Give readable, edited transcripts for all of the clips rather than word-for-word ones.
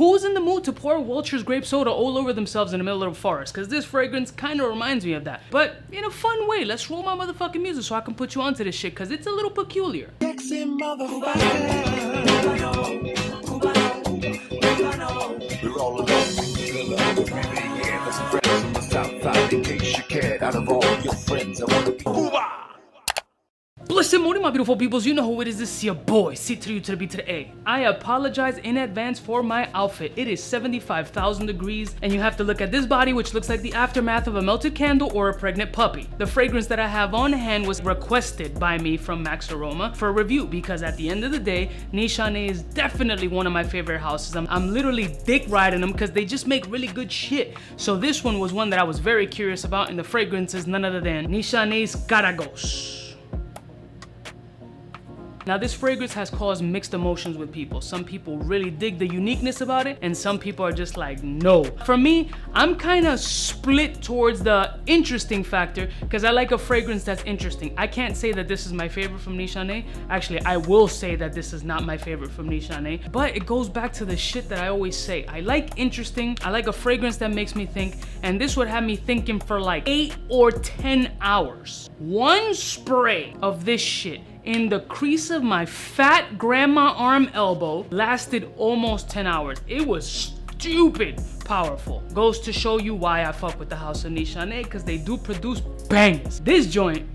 Who's in the mood to pour Welch's grape soda all over themselves in the middle of a forest? Because this fragrance kind of reminds me of that. But in a fun way. Let's roll my motherfucking music so I can put you onto this shit, because it's a little peculiar. We're all alone. In case you cared, out of all your friends, I want to be Cuba. Blessed morning, my beautiful peoples. You know who it is. This is your boy, C to the U to the B to the A. I apologize in advance for my outfit. It is 75,000 degrees, and you have to look at this body, which looks like the aftermath of a melted candle or a pregnant puppy. The fragrance that I have on hand was requested by me from Max Aroma for review, because at the end of the day, Nishane is definitely one of my favorite houses. I'm literally dick riding them because they just make really good shit. So this one was one that I was very curious about, and the fragrance is none other than Nishane Karagoz. Now this fragrance has caused mixed emotions with people. Some people really dig the uniqueness about it, and some people are just like, no. For me, I'm kind of split towards the interesting factor, because I like a fragrance that's interesting. I can't say that this is my favorite from Nishane. Actually, I will say that this is not my favorite from Nishane, but it goes back to the shit that I always say. I like interesting, I like a fragrance that makes me think, and this would have me thinking for like 8 or 10 hours. One spray of this shit in the crease of my fat grandma arm elbow lasted almost 10 hours. It was stupid powerful. Goes to show you why I fuck with the house of Nishane, because they do produce bangers. This joint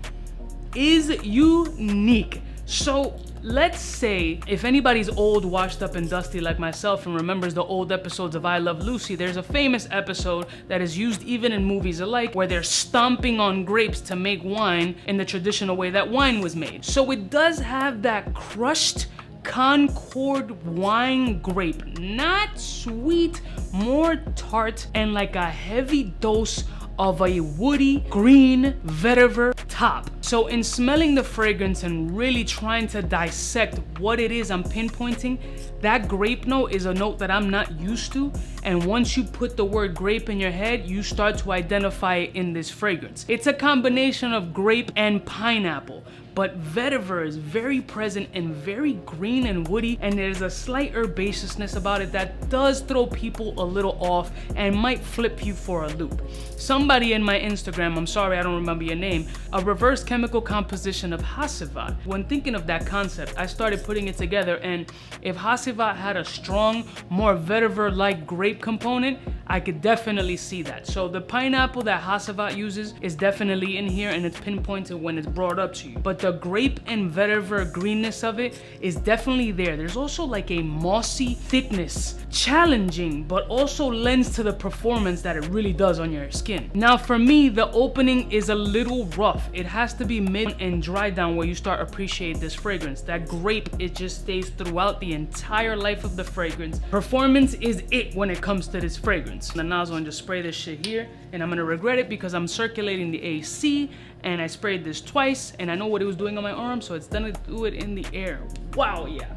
is unique. So let's say if anybody's old, washed up and dusty like myself and remembers the old episodes of I Love Lucy, there's a famous episode that is used even in movies alike where they're stomping on grapes to make wine in the traditional way that wine was made. So it does have that crushed Concord wine grape, not sweet, more tart, and like a heavy dose of a woody green vetiver top. So in smelling the fragrance and really trying to dissect what it is I'm pinpointing, that grape note is a note that I'm not used to, and once you put the word grape in your head, you start to identify it in this fragrance. It's a combination of grape and pineapple, but vetiver is very present and very green and woody, and there's a slight herbaceousness about it that does throw people a little off and might flip you for a loop. Somebody in my Instagram, I'm sorry I don't remember your name, a reverse chemical composition of Hasivat. When thinking of that concept, I started putting it together, and if Hasivat had a strong, more vetiver-like grape component, I could definitely see that. So the pineapple that Hasivat uses is definitely in here, and it's pinpointed when it's brought up to you. But the grape and vetiver greenness of it is definitely there. There's also like a mossy thickness, challenging, but also lends to the performance that it really does on your skin. Now for me, the opening is a little rough. It has to be mid and dry down where you start appreciate this fragrance. That grape, it just stays throughout the entire life of the fragrance. Performance is it when it comes to this fragrance. The nozzle, and just spray this shit here, and I'm gonna regret it because I'm circulating the AC, and I sprayed this twice, and I know what it was doing on my arm, so it's gonna do it in the air. Wow, yeah.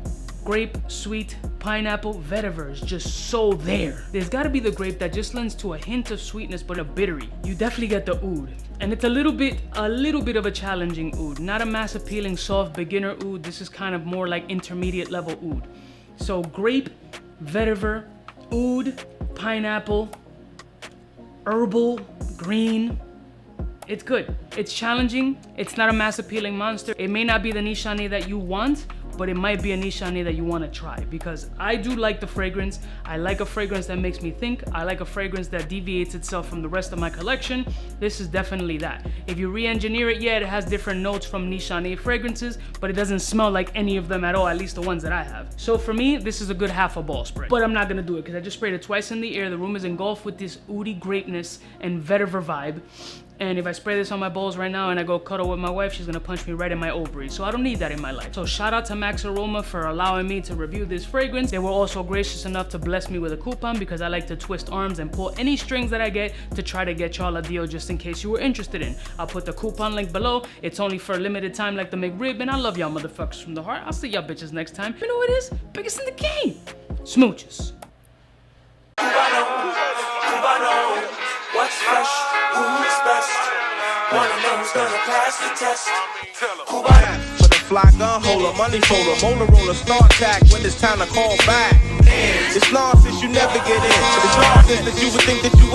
Grape, sweet, pineapple, vetiver is just so there. There's gotta be the grape that just lends to a hint of sweetness, but a bittery. You definitely get the oud. And it's a little bit of a challenging oud. Not a mass appealing, soft beginner oud. This is kind of more like intermediate level oud. So grape, vetiver, oud, pineapple, herbal, green. It's good. It's challenging. It's not a mass appealing monster. It may not be the Nishane that you want, but it might be a Nishane that you want to try, because I do like the fragrance. I like a fragrance that makes me think. I like a fragrance that deviates itself from the rest of my collection. This is definitely that. If you re-engineer it, yeah, it has different notes from Nishane fragrances, but it doesn't smell like any of them at all, at least the ones that I have. So for me, this is a good half a ball spray, but I'm not gonna do it because I just sprayed it twice in the air. The room is engulfed with this oody greatness and vetiver vibe. And if I spray this on my balls right now and I go cuddle with my wife, she's gonna punch me right in my ovaries. So I don't need that in my life. So shout out to Max Aroma for allowing me to review this fragrance. They were also gracious enough to bless me with a coupon, because I like to twist arms and pull any strings that I get to try to get y'all a deal, just in case you were interested in. I'll put the coupon link below. It's only for a limited time like the McRib, and I love y'all motherfuckers from the heart. I'll see y'all bitches next time. You know what it is? Biggest in the game. Smooches. Cubaknow, what's fresh? Who's best? One of them's gonna pass the test. Cubaknow. For the fly gun holder, money folder, motor roller, start tack when it's time to call back. It's nonsense, you never get in. It's nonsense that you would think that you